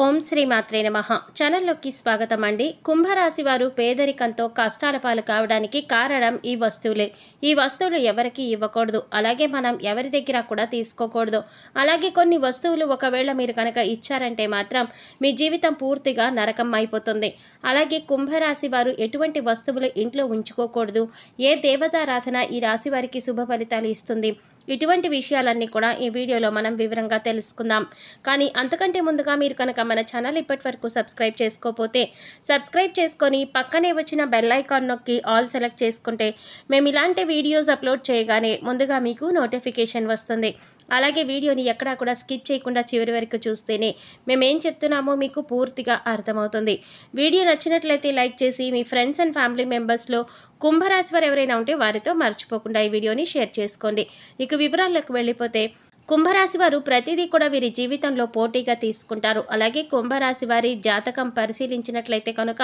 ఓం శ్రీ మాత్రే నమః. ఛానల్లోకి స్వాగతం అండి. కుంభరాశి వారు పేదరికంతో కష్టాల పాలు కావడానికి కారణం ఈ వస్తువులే. ఈ వస్తువులు ఎవరికి ఇవ్వకూడదు, అలాగే మనం ఎవరి దగ్గర కూడా తీసుకోకూడదు. అలాగే కొన్ని వస్తువులు ఒకవేళ మీరు కనుక ఇచ్చారంటే మాత్రం మీ జీవితం పూర్తిగా నరకం అయిపోతుంది. అలాగే కుంభరాశి వారు ఎటువంటి వస్తువులు ఇంట్లో ఉంచుకోకూడదు, ఏ దేవతారాధన ఈ రాశి వారికి శుభ ఫలితాలు ఇస్తుంది, ఇటువంటి విషయాలన్నీ కూడా ఈ వీడియోలో మనం వివరంగా తెలుసుకుందాం. కానీ అంతకంటే ముందుగా మీరు కనుక మన ఛానల్ ఇప్పటి వరకు సబ్స్క్రైబ్ చేసుకోకపోతే సబ్స్క్రైబ్ చేసుకొని పక్కనే వచ్చిన బెల్ ఐకాన్ నొక్కి ఆల్ సెలెక్ట్ చేసుకుంటే మేము ఇలాంటి వీడియోస్ అప్లోడ్ చేయగానే ముందుగా మీకు నోటిఫికేషన్ వస్తుంది. అలాగే వీడియోని ఎక్కడా కూడా స్కిప్ చేయకుండా చివరి వరకు చూస్తేనే మేమేం చెప్తున్నామో మీకు పూర్తిగా అర్థమవుతుంది. వీడియో నచ్చినట్లయితే లైక్ చేసి మీ ఫ్రెండ్స్ అండ్ ఫ్యామిలీ మెంబర్స్లో కుంభరాశి వారు ఎవరైనా ఉంటే వారితో మర్చిపోకుండా ఈ వీడియోని షేర్ చేసుకోండి. ఇక వివరాలకు వెళ్ళిపోతే కుంభరాశి వారు ప్రతిదీ కూడా వీరి జీవితంలో పోటీగా తీసుకుంటారు. అలాగే కుంభరాశి వారి జాతకం పరిశీలించినట్లయితే కనుక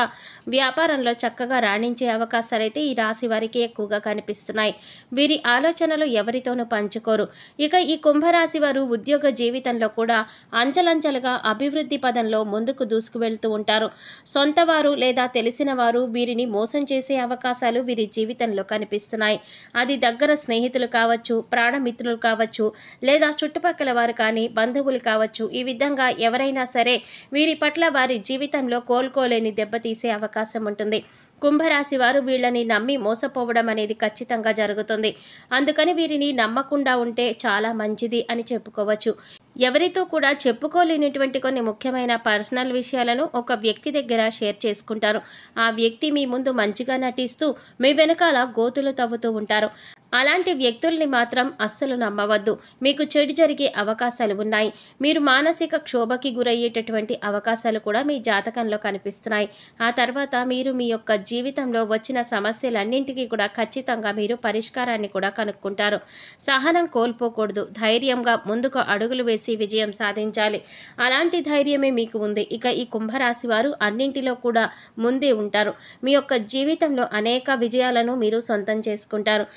వ్యాపారంలో చక్కగా రాణించే అవకాశాలు అయితే ఈ రాశి వారికి ఎక్కువగా కనిపిస్తున్నాయి. వీరి ఆలోచనలు ఎవరితోనూ పంచుకోరు. ఇక ఈ కుంభరాశి వారు ఉద్యోగ జీవితంలో కూడా అంచెలంచెలుగా అభివృద్ధి పదంలో ముందుకు దూసుకు వెళ్తూ ఉంటారు. సొంత వారు లేదా తెలిసిన వారు వీరిని మోసం చేసే అవకాశాలు వీరి జీవితంలో కనిపిస్తున్నాయి. అది దగ్గర స్నేహితులు కావచ్చు, ప్రాణమిత్రులు కావచ్చు, లేదా చుట్టుపక్కల వారు కానీ బంధువులు కావచ్చు. ఈ విధంగా ఎవరైనా సరే వీరి పట్ల వారి జీవితంలో కోలుకోలేని దెబ్బతీసే అవకాశం ఉంటుంది. కుంభరాశి వారు వీళ్ళని నమ్మి మోసపోవడం అనేది ఖచ్చితంగా జరుగుతుంది. అందుకని వీరిని నమ్మకుండా ఉంటే చాలా మంచిది అని చెప్పుకోవచ్చు. ఎవరితో కూడా చెప్పుకోలేనటువంటి కొన్ని ముఖ్యమైన పర్సనల్ విషయాలను ఒక వ్యక్తి దగ్గర షేర్ చేసుకుంటారు. ఆ వ్యక్తి మీ ముందు మంచిగా నటిస్తూ మీ వెనకాల గోతులు తవ్వుతూ ఉంటారు. అలాంటి వ్యక్తుల్ని మాత్రం అస్సలు నమ్మవద్దు. మీకు చెడు జరిగే అవకాశాలు ఉన్నాయి. మీరు మానసిక క్షోభకి గురయ్యేటటువంటి అవకాశాలు కూడా మీ జాతకంలో కనిపిస్తున్నాయి. ఆ తర్వాత మీరు మీ యొక్క జీవితంలో వచ్చిన సమస్యలన్నింటికీ కూడా ఖచ్చితంగా మీరు పరిష్కారాన్ని కూడా కనుక్కుంటారు. సహనం కోల్పోకూడదు. ధైర్యంగా ముందుకు అడుగులు వేసి విజయం సాధించాలి. అలాంటి ధైర్యమే మీకు ఉంది. ఇక ఈ కుంభరాశి వారు అన్నింటిలో కూడా ముందే ఉంటారు. మీ యొక్క జీవితంలో అనేక విజయాలను మీరు సొంతం చేసుకుంటారు.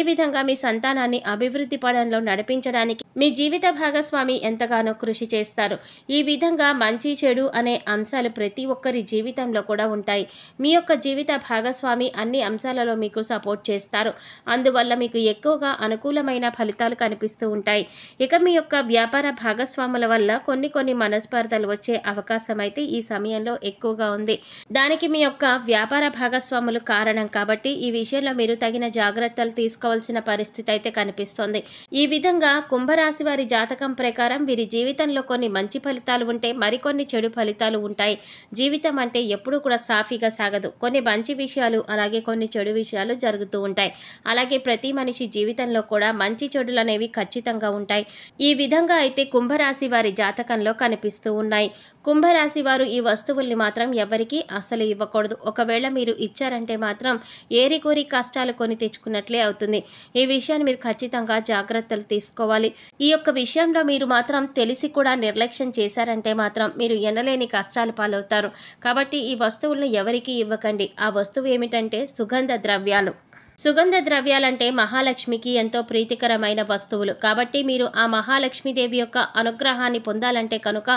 అదేవిధంగా మీ సంతానాన్ని అభివృద్ధి పదంలో నడిపించడానికి మీ జీవిత భాగస్వామి ఎంతగానో కృషి చేస్తారు. ఈ విధంగా మంచి చెడు అనే అంశాలు ప్రతి ఒక్కరి జీవితంలో కూడా ఉంటాయి. మీ యొక్క జీవిత భాగస్వామి అన్ని అంశాలలో మీకు సపోర్ట్ చేస్తారు. అందువల్ల మీకు ఎక్కువగా అనుకూలమైన ఫలితాలు కనిపిస్తూ ఉంటాయి. ఇక మీ యొక్క వ్యాపార భాగస్వాముల వల్ల కొన్ని మనస్పర్ధలు వచ్చే అవకాశం అయితే ఈ సమయంలో ఎక్కువగా ఉంది. దానికి మీ యొక్క వ్యాపార భాగస్వాములు కారణం కాబట్టి ఈ విషయంలో మీరు తగిన జాగ్రత్తలు తీసుకోవాల్సిన పరిస్థితి అయితే కనిపిస్తోంది. ఈ విధంగా కుంభరాశి వారి జాతకం ప్రకారం వీరి జీవితంలో కొన్ని మంచి ఫలితాలు ఉంటే మరికొన్ని చెడు ఫలితాలు ఉంటాయి. జీవితం అంటే ఎప్పుడూ కూడా సాఫీగా సాగదు. కొన్ని మంచి విషయాలు అలాగే కొన్ని చెడు విషయాలు జరుగుతూ ఉంటాయి. అలాగే ప్రతి మనిషి జీవితంలో కూడా మంచి చెడులు అనేవి ఖచ్చితంగా ఉంటాయి. ఈ విధంగా అయితే కుంభరాశి వారి జాతకంలో కనిపిస్తూ ఉన్నాయి. కుంభరాశి వారు ఈ వస్తువుల్ని మాత్రం ఎవరికి అస్సలు ఇవ్వకూడదు. ఒకవేళ మీరు ఇచ్చారంటే మాత్రం ఏరికోరి కష్టాలు కొని తెచ్చుకున్నట్లే అవుతుంది. ఈ విషయాన్ని మీరు ఖచ్చితంగా జాగ్రత్తలు తీసుకోవాలి. ఈ యొక్క విషయంలో మీరు మాత్రం తెలిసి కూడా నిర్లక్ష్యం చేశారంటే మాత్రం మీరు ఎనలేని కష్టాలు పాలవుతారు. కాబట్టి ఈ వస్తువులను ఎవరికి ఇవ్వకండి. ఆ వస్తువు ఏమిటంటే సుగంధ ద్రవ్యాలు. సుగంధ ద్రవ్యాలంటే మహాలక్ష్మికి ఎంతో ప్రీతికరమైన వస్తువులు. కాబట్టి మీరు ఆ మహాలక్ష్మీదేవి యొక్క అనుగ్రహాన్ని పొందాలంటే కనుక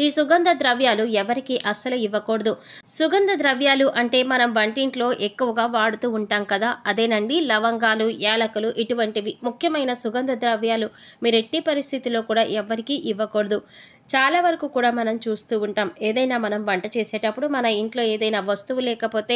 ఈ సుగంధ ద్రవ్యాలు ఎవరికి అస్సలు ఇవ్వకూడదు. సుగంధ ద్రవ్యాలు అంటే మనం వంటింట్లో ఎక్కువగా వాడుతూ ఉంటాం కదా, అదేనండి లవంగాలు, యాలకులు, ఇటువంటివి ముఖ్యమైన సుగంధ ద్రవ్యాలు మీరు ఎట్టి పరిస్థితిలో కూడా ఎవరికి ఇవ్వకూడదు. చాలా వరకు కూడా మనం చూస్తూ ఉంటాం. ఏదైనా మనం వంట చేసేటప్పుడు మన ఇంట్లో ఏదైనా వస్తువు లేకపోతే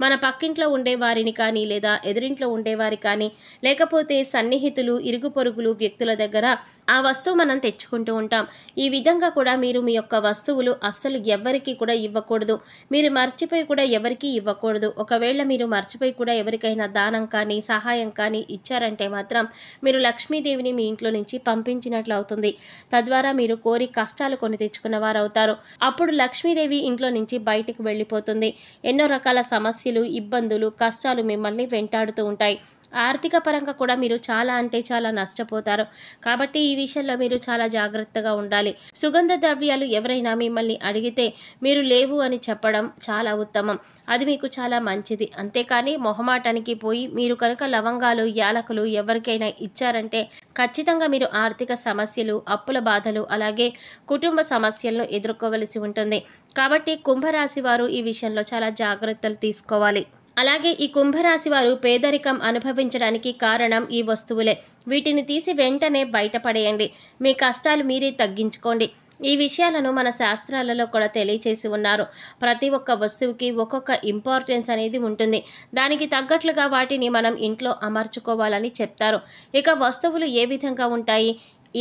మన పక్కింట్లో ఉండేవారిని కానీ లేదా ఎదురింట్లో ఉండేవారి కానీ లేకపోతే సన్నిహితులు, ఇరుగు పొరుగులు వ్యక్తుల దగ్గర ఆ వస్తువు మనం తెచ్చుకుంటూ ఉంటాం. ఈ విధంగా కూడా మీరు మీ యొక్క వస్తువులు అస్సలు ఎవరికి కూడా ఇవ్వకూడదు. మీరు మర్చిపోయి కూడా ఎవరికి ఇవ్వకూడదు. ఒకవేళ మీరు మర్చిపోయి కూడా ఎవరికైనా దానం కానీ సహాయం కానీ ఇచ్చారంటే మాత్రం మీరు లక్ష్మీదేవిని మీ ఇంట్లో నుంచి పంపించినట్లు అవుతుంది. తద్వారా మీరు కోరి కష్టాలు కొని తెచ్చుకున్న వారు అవుతారు. అప్పుడు లక్ష్మీదేవి ఇంట్లో నుంచి బయటకు వెళ్ళిపోతుంది. ఎన్నో రకాల సమస్యలు, ఇబ్బందులు, కష్టాలు మిమ్మల్ని వెంటాడుతూ ఉంటాయి. ఆర్థిక పరంగా కూడా మీరు చాలా అంటే చాలా నష్టపోతారు. కాబట్టి ఈ విషయంలో మీరు చాలా జాగ్రత్తగా ఉండాలి. సుగంధ ద్రవ్యాలు ఎవరైనా మిమ్మల్ని అడిగితే మీరు లేవు అని చెప్పడం చాలా ఉత్తమం. అది మీకు చాలా మంచిది. అంతేకాని మొహమాటానికి పోయి మీరు కనుక లవంగాలు, యాలకులు ఎవరికైనా ఇచ్చారంటే ఖచ్చితంగా మీరు ఆర్థిక సమస్యలు, అప్పుల బాధలు, అలాగే కుటుంబ సమస్యలను ఎదుర్కోవలసి ఉంటుంది. కాబట్టి కుంభరాశి వారు ఈ విషయంలో చాలా జాగ్రత్తలు తీసుకోవాలి. అలాగే ఈ కుంభరాశి వారు పేదరికం అనుభవించడానికి కారణం ఈ వస్తువులే. వీటిని తీసి వెంటనే బయటపడేయండి. మీ కష్టాలు మీరే తగ్గించుకోండి. ఈ విషయాలను మన శాస్త్రాలలో కూడా తెలియచేసి ఉన్నారు. ప్రతి ఒక్క వస్తువుకి ఒక్కొక్క ఇంపార్టెన్స్ అనేది ఉంటుంది. దానికి తగ్గట్లుగా వాటిని మనం ఇంట్లో అమర్చుకోవాలని చెప్తారు. ఇక వస్తువులు ఏ విధంగా ఉంటాయి,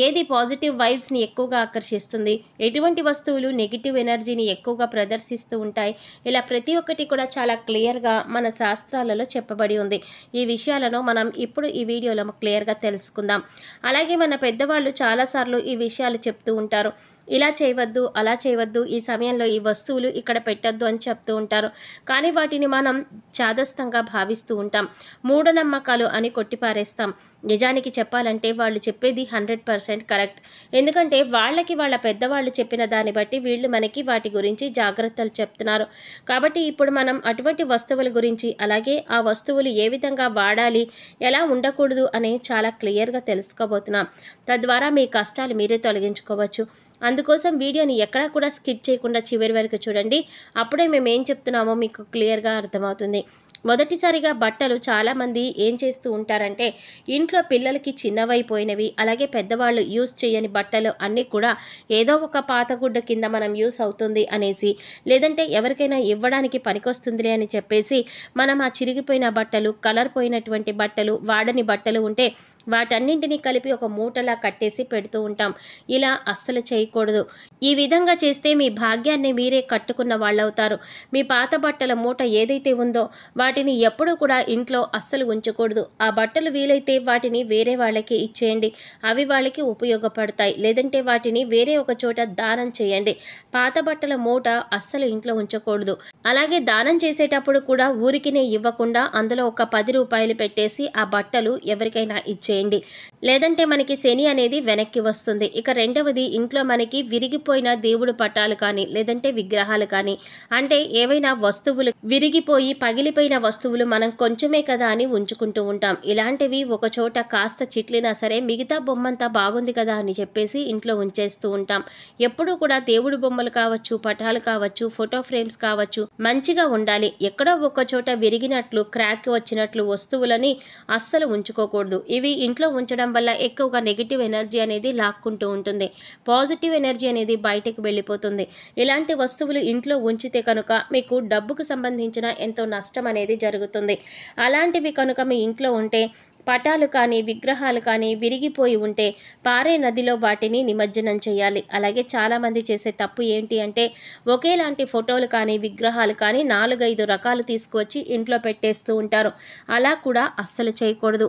ఏది పాజిటివ్ వైబ్స్ని ఎక్కువగా ఆకర్షిస్తుంది, ఎటువంటి వస్తువులు నెగిటివ్ ఎనర్జీని ఎక్కువగా ప్రదర్శిస్తూ ఉంటాయి, ఇలా ప్రతి ఒక్కటి కూడా చాలా క్లియర్గా మన శాస్త్రాలలో చెప్పబడి ఉంది. ఈ విషయాలను మనం ఇప్పుడు ఈ వీడియోలో క్లియర్గా తెలుసుకుందాం. అలాగే మన పెద్దవాళ్ళు చాలాసార్లు ఈ విషయాలు చెప్తూ ఉంటారు. ఇలా చేయవద్దు, అలా చేయవద్దు, ఈ సమయంలో ఈ వస్తువులు ఇక్కడ పెట్టద్దు అని చెప్తూ ఉంటారు. కానీ వాటిని మనం చాదస్తంగా భావిస్తూ ఉంటాం. మూఢనమ్మకాలు అని కొట్టిపారేస్తాం. నిజానికి చెప్పాలంటే వాళ్ళు చెప్పేది 100% కరెక్ట్. ఎందుకంటే వాళ్ళ పెద్దవాళ్ళు చెప్పిన దాన్ని బట్టి వీళ్ళు మనకి వాటి గురించి జాగ్రత్తలు చెప్తున్నారు. కాబట్టి ఇప్పుడు మనం అటువంటి వస్తువుల గురించి, అలాగే ఆ వస్తువులు ఏ విధంగా వాడాలి, ఎలా ఉండకూడదు అని చాలా క్లియర్గా తెలుసుకోబోతున్నాం. తద్వారా మీ కష్టాలు మీరే తొలగించుకోవచ్చు. అందుకోసం వీడియోని ఎక్కడా కూడా స్కిప్ చేయకుండా చివరి వరకు చూడండి. అప్పుడే మేము ఏం చెప్తున్నామో మీకు క్లియర్గా అర్థమవుతుంది. మొదటిసారిగా బట్టలు చాలామంది ఏం చేస్తూ ఉంటారంటే, ఇంట్లో పిల్లలకి చిన్నవైపోయినవి, అలాగే పెద్దవాళ్ళు యూస్ చేయని బట్టలు అన్నీ కూడా ఏదో ఒక పాతగుడ్డ కింద మనం యూస్ అవుతుంది అనేసి, లేదంటే ఎవరికైనా ఇవ్వడానికి పనికొస్తుందిలే అని చెప్పేసి మనం ఆ చిరిగిపోయిన బట్టలు, కలర్ పోయినటువంటి బట్టలు, వాడని బట్టలు ఉంటే వాటన్నింటినీ కలిపి ఒక మూటలా కట్టేసి పెడుతూ ఉంటాం. ఇలా అస్సలు చేయకూడదు. ఈ విధంగా చేస్తే మీ భాగ్యాన్ని మీరే కట్టుకున్న వాళ్ళవుతారు. మీ పాత బట్టల మూట ఏదైతే ఉందో వాటిని ఎప్పుడూ కూడా ఇంట్లో అస్సలు ఉంచకూడదు. ఆ బట్టలు వీలైతే వాటిని వేరే వాళ్ళకి ఇచ్చేయండి. అవి వాళ్ళకి ఉపయోగపడతాయి. లేదంటే వాటిని వేరే ఒక చోట దానం చేయండి. పాత బట్టల మూట అస్సలు ఇంట్లో ఉంచకూడదు. అలాగే దానం చేసేటప్పుడు కూడా ఊరికినే ఇవ్వకుండా అందులో ఒక 10 రూపాయలు పెట్టేసి ఆ బట్టలు ఎవరికైనా ఇచ్చేయండి. లేదంటే మనకి శని అనేది వెనక్కి వస్తుంది. ఇక రెండవది, ఇంట్లో మనకి విరిగిపోయిన దేవుడు పటాలు కానీ, లేదంటే విగ్రహాలు కానీ, అంటే ఏవైనా వస్తువులు విరిగిపోయి పగిలిపోయిన వస్తువులు మనం కొంచెమే కదా అని ఉంచుకుంటూ ఉంటాం. ఇలాంటివి ఒక చోట కాస్త చిట్లినా సరే మిగతా బొమ్మంతా బాగుంది కదా అని చెప్పేసి ఇంట్లో ఉంచేస్తూ ఉంటాం. ఎప్పుడూ కూడా దేవుడు బొమ్మలు కావచ్చు, పటాలు కావచ్చు, ఫోటో ఫ్రేమ్స్ కావచ్చు మంచిగా ఉండాలి. ఎక్కడో ఒక చోట విరిగినట్లు, క్రాక్ వచ్చినట్లు వస్తువులని అస్సలు ఉంచుకోకూడదు. ఇవి ఇంట్లో ఉంచడం వల్ల ఎక్కువగా నెగిటివ్ ఎనర్జీ అనేది లాక్కుంటూ ఉంటుంది. పాజిటివ్ ఎనర్జీ అనేది బయటకు వెళ్ళిపోతుంది. ఇలాంటి వస్తువులు ఇంట్లో ఉంచితే కనుక మీకు డబ్బుకు సంబంధించిన ఎంతో నష్టం అనేది జరుగుతుంది. అలాంటివి కనుక మీ ఇంట్లో ఉంటే, పటాలు కానీ, విగ్రహాలు కానీ విరిగిపోయి ఉంటే పారే నదిలో వాటిని నిమజ్జనం చేయాలి. అలాగే చాలామంది చేసే తప్పు ఏంటి అంటే, ఒకేలాంటి ఫోటోలు కానీ, విగ్రహాలు కానీ 4-5 రకాలు తీసుకువచ్చి ఇంట్లో పెట్టేస్తూ ఉంటారు. అలా కూడా అస్సలు చేయకూడదు.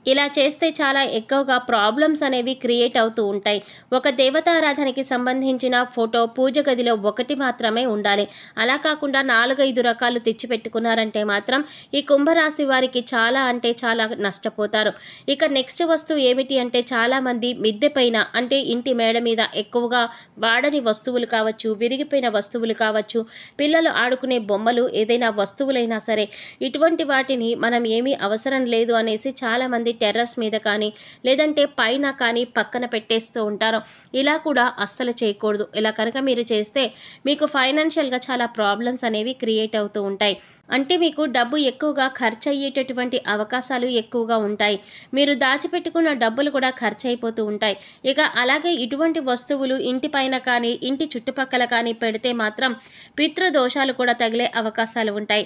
ఇలా చేస్తే చాలా ఎక్కువగా ప్రాబ్లమ్స్ అనేవి క్రియేట్ అవుతూ ఉంటాయి. ఒక దేవతారాధనకి సంబంధించిన ఫోటో పూజ గదిలో ఒకటి మాత్రమే ఉండాలి. అలా కాకుండా 4-5 రకాలు తెచ్చిపెట్టుకున్నారంటే మాత్రం ఈ కుంభరాశి వారికి చాలా అంటే చాలా నష్టపోతారు. ఇక నెక్స్ట్ వస్తువు ఏమిటి అంటే, చాలామంది మిద్దె పైన, అంటే ఇంటి మేడ మీద ఎక్కువగా వాడని వస్తువులు కావచ్చు, విరిగిపోయిన వస్తువులు కావచ్చు, పిల్లలు ఆడుకునే బొమ్మలు, ఏదైనా వస్తువులైనా సరే ఇటువంటి వాటిని మనం ఏమీ అవసరం లేదు అనేసి చాలామంది టెర్రస్ మీద కానీ, లేదంటే పైన కానీ పక్కన పెట్టేస్తూ ఉంటారు. ఇలా కూడా అస్సలు చేయకూడదు. ఇలా కనుక మీరు చేస్తే మీకు ఫైనాన్షియల్గా చాలా ప్రాబ్లమ్స్ అనేవి క్రియేట్ అవుతూ ఉంటాయి. అంటే మీకు డబ్బు ఎక్కువగా ఖర్చు అయ్యేటటువంటి అవకాశాలు ఎక్కువగా ఉంటాయి. మీరు దాచిపెట్టుకున్న డబ్బులు కూడా ఖర్చు అయిపోతూ ఉంటాయి. ఇక అలాగే ఇటువంటి వస్తువులు ఇంటి పైన కానీ, ఇంటి చుట్టుపక్కల కానీ పెడితే మాత్రం పితృదోషాలు కూడా తగిలే అవకాశాలు ఉంటాయి.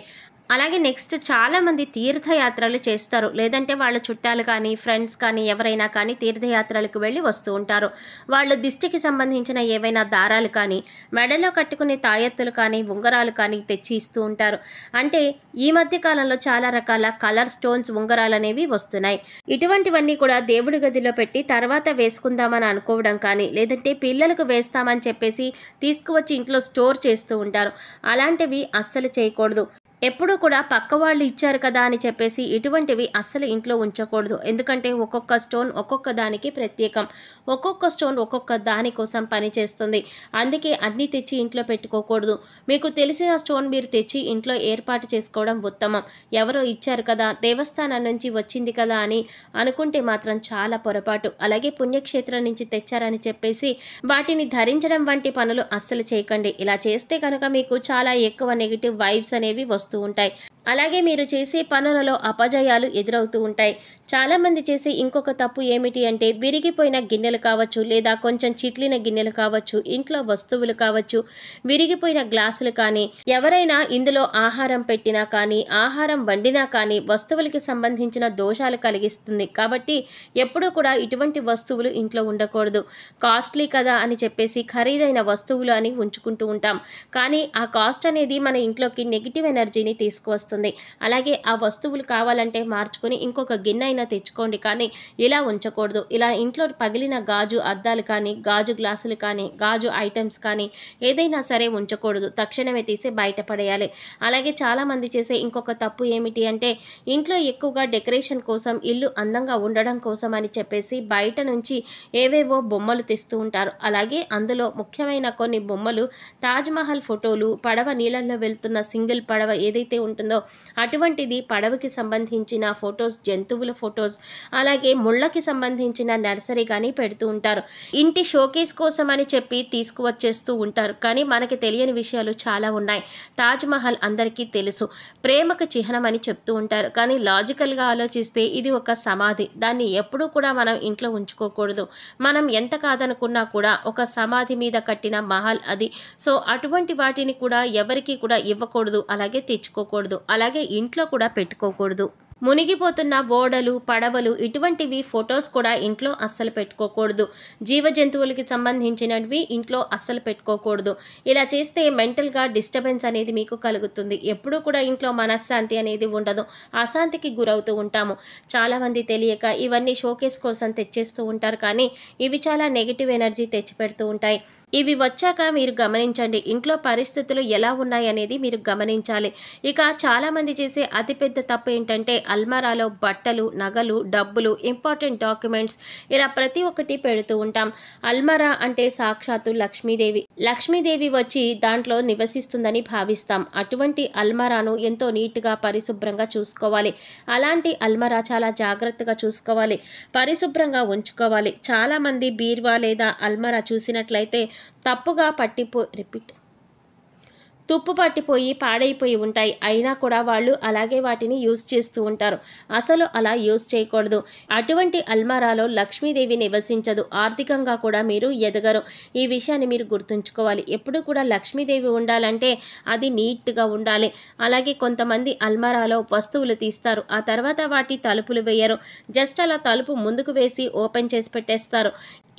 అలాగే నెక్స్ట్, చాలామంది తీర్థయాత్రలు చేస్తారు. లేదంటే వాళ్ళ చుట్టాలు కానీ, ఫ్రెండ్స్ కానీ, ఎవరైనా కానీ తీర్థయాత్రలకు వెళ్ళి వస్తూ ఉంటారు. వాళ్ళు దిష్టికి సంబంధించిన ఏవైనా దారాలు కానీ, మెడలో కట్టుకునే తాయెత్తులు కానీ, ఉంగరాలు కానీ తెచ్చి ఇస్తూ ఉంటారు. అంటే ఈ మధ్య కాలంలో చాలా రకాల కలర్ స్టోన్స్, ఉంగరాలు అనేవి వస్తున్నాయి. ఇటువంటివన్నీ కూడా దేవుడి గదిలో పెట్టి తర్వాత వేసుకుందామని అనుకోవడం కానీ, లేదంటే పిల్లలకు వేస్తామని చెప్పేసి తీసుకువచ్చి ఇంట్లో స్టోర్ చేస్తూ ఉంటారు. అలాంటివి అస్సలు చేయకూడదు. ఎప్పుడూ కూడా పక్క వాళ్ళు ఇచ్చారు కదా అని చెప్పేసి ఇటువంటివి అస్సలు ఇంట్లో ఉంచకూడదు. ఎందుకంటే ఒక్కొక్క స్టోన్ ఒక్కొక్క దానికి ప్రత్యేకం. ఒక్కొక్క స్టోన్ ఒక్కొక్క దాని కోసం పనిచేస్తుంది. అందుకే అన్నీ తెచ్చి ఇంట్లో పెట్టుకోకూడదు. మీకు తెలిసిన స్టోన్ మీరు తెచ్చి ఇంట్లో ఏర్పాటు చేసుకోవడం ఉత్తమం. ఎవరో ఇచ్చారు కదా, దేవస్థానం నుంచి వచ్చింది కదా అని అనుకుంటే మాత్రం చాలా పొరపాటు. అలాగే పుణ్యక్షేత్రం నుంచి తెచ్చారని చెప్పేసి వాటిని ధరించడం వంటి పనులు అస్సలు చేయకండి. ఇలా చేస్తే కనుక మీకు చాలా ఎక్కువ నెగిటివ్ వైబ్స్ అనేవి వస్తూ ఉంటాయి. అలాగే మీరు చేసే పనులలో అపజయాలు ఎదురవుతూ ఉంటాయి. చాలామంది చేసే ఇంకొక తప్పు ఏమిటి అంటే విరిగిపోయిన గిన్నెలు కావచ్చు, లేదా కొంచెం చిట్లిన గిన్నెలు కావచ్చు, ఇంట్లో వస్తువులు కావచ్చు, విరిగిపోయిన గ్లాసులు కానీ, ఎవరైనా ఇందులో ఆహారం పెట్టినా కానీ, ఆహారం వండినా కానీ వస్తువులకి సంబంధించిన దోషాలు కలిగిస్తుంది. కాబట్టి ఎప్పుడూ కూడా ఇటువంటి వస్తువులు ఇంట్లో ఉండకూడదు. కాస్ట్లీ కదా అని చెప్పేసి ఖరీదైన వస్తువులు అని ఉంచుకుంటూ ఉంటాం. కానీ ఆ కాస్ట్ అనేది మన ఇంట్లోకి నెగిటివ్ ఎనర్జీని తీసుకువస్తుంది. అలాగే ఆ వస్తువులు కావాలంటే మార్చుకొని ఇంకొక గిన్నె అయినా తెచ్చుకోండి, కానీ ఇలా ఉంచకూడదు. ఇలా ఇంట్లో పగిలిన గాజు అద్దాలు కానీ, గాజు గ్లాసులు కానీ, గాజు ఐటమ్స్ కానీ ఏదైనా సరే ఉంచకూడదు. తక్షణమే తీసి బయటపడేయాలి. అలాగే చాలామంది చేసే ఇంకొక తప్పు ఏమిటి అంటే ఇంట్లో ఎక్కువగా డెకరేషన్ కోసం, ఇల్లు అందంగా ఉండడం కోసం అని చెప్పేసి బయట నుంచి ఏవేవో బొమ్మలు తెస్తూ ఉంటారు. అలాగే అందులో ముఖ్యమైన కొన్ని బొమ్మలు తాజ్మహల్ ఫోటోలు, పడవ నీళ్ళల్లో వెళ్తున్న సింగిల్ పడవ ఏదైతే ఉంటుందో అటువంటిది, పడవకి సంబంధించిన ఫొటోస్, జంతువుల ఫొటోస్, అలాగే ముళ్ళకి సంబంధించిన నర్సరీ కానీ పెడుతూ ఉంటారు. ఇంటి షోకేస్ కోసం అని చెప్పి తీసుకువచ్చేస్తూ ఉంటారు. కానీ మనకి తెలియని విషయాలు చాలా ఉన్నాయి. తాజ్మహల్ అందరికీ తెలుసు, ప్రేమకు చిహ్నం అని చెప్తూ ఉంటారు. కానీ లాజికల్గా ఆలోచిస్తే ఇది ఒక సమాధి. దాన్ని ఎప్పుడూ కూడా మనం ఇంట్లో ఉంచుకోకూడదు. మనం ఎంత కాదనుకున్నా కూడా ఒక సమాధి మీద కట్టిన మహల్ అది. సో అటువంటి వాటిని కూడా ఎవరికి కూడా ఇవ్వకూడదు, అలాగే తెచ్చుకోకూడదు, అలాగే ఇంట్లో కూడా పెట్టుకోకూడదు. మునిగిపోతున్న ఓడలు, పడవలు ఇటువంటివి ఫొటోస్ కూడా ఇంట్లో అస్సలు పెట్టుకోకూడదు. జీవ జంతువులకి సంబంధించినవి ఇంట్లో అస్సలు పెట్టుకోకూడదు. ఇలా చేస్తే మెంటల్గా డిస్టర్బెన్స్ అనేది మీకు కలుగుతుంది. ఎప్పుడూ కూడా ఇంట్లో మనశ్శాంతి అనేది ఉండదు. అశాంతికి గురవుతూ ఉంటాము. చాలామంది తెలియక ఇవన్నీ షోకేస్ కోసం తెచ్చేస్తూ ఉంటారు. కానీ ఇవి చాలా నెగిటివ్ ఎనర్జీ తెచ్చిపెడుతూ ఉంటాయి. ఇవి వచ్చాక మీరు గమనించండి, ఇంట్లో పరిస్థితులు ఎలా ఉన్నాయి అనేది మీరు గమనించాలి. ఇక చాలామంది చేసే అతిపెద్ద తప్పు ఏంటంటే అల్మారాలో బట్టలు, నగలు, డబ్బులు, ఇంపార్టెంట్ డాక్యుమెంట్స్ ఇలా ప్రతి ఒక్కటి పెడుతూ ఉంటాం. అల్మారా అంటే సాక్షాత్తు లక్ష్మీదేవి. లక్ష్మీదేవి వచ్చి దాంట్లో నివసిస్తుందని భావిస్తాం. అటువంటి అల్మారాను ఎంతో నీట్గా పరిశుభ్రంగా చూసుకోవాలి. అలాంటి అల్మారా చాలా జాగ్రత్తగా చూసుకోవాలి, పరిశుభ్రంగా ఉంచుకోవాలి. చాలామంది బీరువా లేదా అల్మారా చూసినట్లయితే తప్పుగా తుప్పు పట్టిపోయి పాడైపోయి ఉంటాయి. అయినా కూడా వాళ్ళు అలాగే వాటిని యూజ్ చేస్తూ ఉంటారు. అసలు అలా యూజ్ చేయకూడదు. అటువంటి అల్మారాలో లక్ష్మీదేవి నివసించదు. ఆర్థికంగా కూడా మీరు ఎదగరు. ఈ విషయాన్ని మీరు గుర్తుంచుకోవాలి. ఎప్పుడు కూడా లక్ష్మీదేవి ఉండాలంటే అది నీట్గా ఉండాలి. అలాగే కొంతమంది అల్మారాలో వస్తువులు తీస్తారు, ఆ తర్వాత వాటి తలుపులు వేయరు. జస్ట్ అలా తలుపు ముందుకు వేసి ఓపెన్ చేసి పెట్టేస్తారు.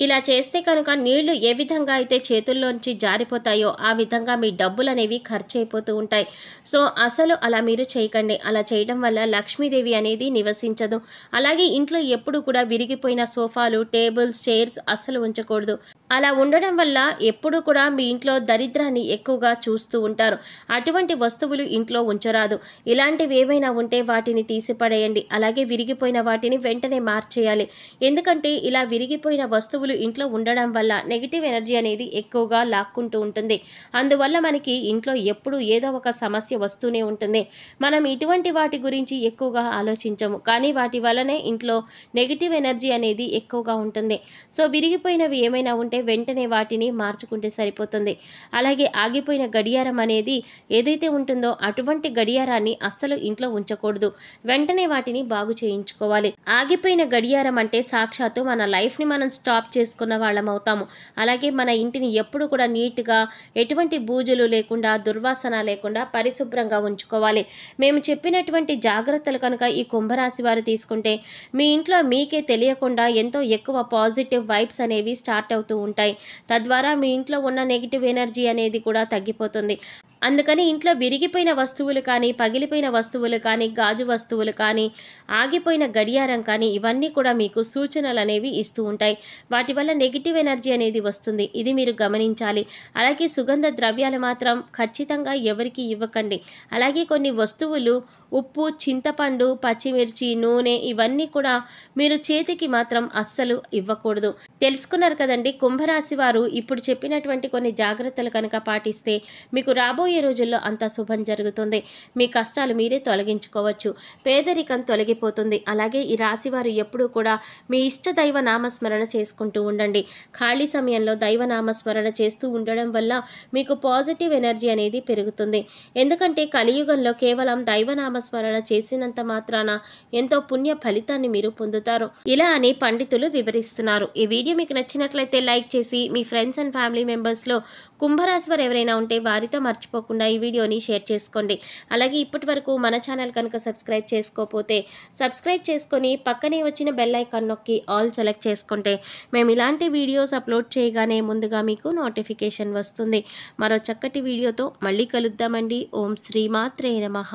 ఇలా చేస్తే కనుక నీళ్లు ఏ విధంగా అయితే చేతుల్లోంచి జారిపోతాయో ఆ విధంగా మీ డబ్బులు అనేవి ఖర్చు అయిపోతూ ఉంటాయి. సో అసలు అలా మీరు చేయకండి. అలా చేయడం వల్ల లక్ష్మీదేవి అనేది నివసించదు. అలాగే ఇంట్లో ఎప్పుడు కూడా విరిగిపోయిన సోఫాలు, టేబుల్స్, చైర్స్ అస్సలు ఉంచకూడదు. అలా ఉండడం వల్ల ఎప్పుడు కూడా మీ ఇంట్లో దరిద్రాన్ని ఎక్కువగా చూస్తూ ఉంటారు. అటువంటి వస్తువులు ఇంట్లో ఉంచరాదు. ఇలాంటివి ఏవైనా ఉంటే వాటిని తీసిపడేయండి. అలాగే విరిగిపోయిన వాటిని వెంటనే మార్చేయాలి. ఎందుకంటే ఇలా విరిగిపోయిన వస్తువులు ఇంట్లో ఉండడం వల్ల నెగిటివ్ ఎనర్జీ అనేది ఎక్కువగా లాక్కుంటూ ఉంటుంది. అందువల్ల మనకి ఇంట్లో ఎప్పుడూ ఏదో ఒక సమస్య వస్తూనే ఉంటుంది. మనం ఇటువంటి వాటి గురించి ఎక్కువగా ఆలోచించము, కానీ వాటి వల్లనే ఇంట్లో నెగిటివ్ ఎనర్జీ అనేది ఎక్కువగా ఉంటుంది. సో విరిగిపోయినవి ఏమైనా ఉంటే వెంటనే వాటిని మార్చుకుంటే సరిపోతుంది. అలాగే ఆగిపోయిన గడియారం అనేది ఏదైతే ఉంటుందో అటువంటి గడియారాన్ని అస్సలు ఇంట్లో ఉంచకూడదు. వెంటనే వాటిని బాగు చేయించుకోవాలి. ఆగిపోయిన గడియారం అంటే సాక్షాత్తు మన లైఫ్ని మనం స్టాప్ చేసుకున్న వాళ్ళం అవుతాము. అలాగే మన ఇంటిని ఎప్పుడు కూడా నీట్గా, ఎటువంటి బూజులు లేకుండా, దుర్వాసన లేకుండా పరిశుభ్రంగా ఉంచుకోవాలి. మేము చెప్పినటువంటి జాగ్రత్తలు కనుక ఈ కుంభరాశి వారు తీసుకుంటే మీ ఇంట్లో మీకే తెలియకుండా ఎంతో ఎక్కువ పాజిటివ్ వైబ్స్ అనేవి స్టార్ట్ అవుతూ ఉంటాయి. తద్వారా మీ ఇంట్లో ఉన్న నెగిటివ్ ఎనర్జీ అనేది కూడా తగ్గిపోతుంది. అందుకని ఇంట్లో విరిగిపోయిన వస్తువులు కానీ, పగిలిపోయిన వస్తువులు కానీ, గాజు వస్తువులు కానీ, ఆగిపోయిన గడియారం కానీ ఇవన్నీ కూడా మీకు సూచనలు అనేవి ఇస్తూ ఉంటాయి. వాటి వల్ల నెగిటివ్ ఎనర్జీ అనేది వస్తుంది. ఇది మీరు గమనించాలి. అలాగే సుగంధ ద్రవ్యాలు మాత్రం ఖచ్చితంగా ఎవరికి ఇవ్వకండి. అలాగే కొన్ని వస్తువులు ఉప్పు, చింతపండు, పచ్చిమిర్చి, నూనె ఇవన్నీ కూడా మీరు చేతికి మాత్రం అస్సలు ఇవ్వకూడదు. తెలుసుకున్నారు కదండి. కుంభరాశి వారు ఇప్పుడు చెప్పినటువంటి కొన్ని జాగ్రత్తలు కనుక పాటిస్తే మీకు రాబోయే రోజుల్లో అంతా శుభం జరుగుతుంది. మీ కష్టాలు మీరే తొలగించుకోవచ్చు. పేదరికం తొలగిపోతుంది. అలాగే ఈ రాశి వారు ఎప్పుడూ కూడా మీ ఇష్ట దైవ నామస్మరణ చేసుకుంటూ ఉండండి. ఖాళీ సమయంలో దైవ నామస్మరణ చేస్తూ ఉండడం వల్ల మీకు పాజిటివ్ ఎనర్జీ అనేది పెరుగుతుంది. ఎందుకంటే కలియుగంలో కేవలం దైవ నామస్మరణ చేసినంత మాత్రాన ఎంతో పుణ్య ఫలితాన్ని మీరు పొందుతారు. ఇలా అని పండితులు వివరిస్తున్నారు. ఈ వీడియో మీకు నచ్చినట్లయితే లైక్ చేసి మీ ఫ్రెండ్స్ అండ్ ఫ్యామిలీ మెంబర్స్లో కుంభరాశి వారు ఎవరైనా ఉంటే వారితో మర్చిపోకుండా ఈ వీడియోని షేర్ చేసుకోండి. అలాగే ఇప్పటి వరకు మన ఛానల్ కనుక సబ్స్క్రైబ్ చేసుకోకపోతే సబ్స్క్రైబ్ చేసుకొని పక్కనే వచ్చిన బెల్ ఐకాన్ నొక్కి ఆల్ సెలెక్ట్ చేసుకుంటే మేము ఇలాంటి వీడియోస్ అప్లోడ్ చేయగానే ముందుగా మీకు నోటిఫికేషన్ వస్తుంది. మరో చక్కటి వీడియోతో మళ్ళీ కలుద్దామండి. ఓం శ్రీమాత్రే నమః.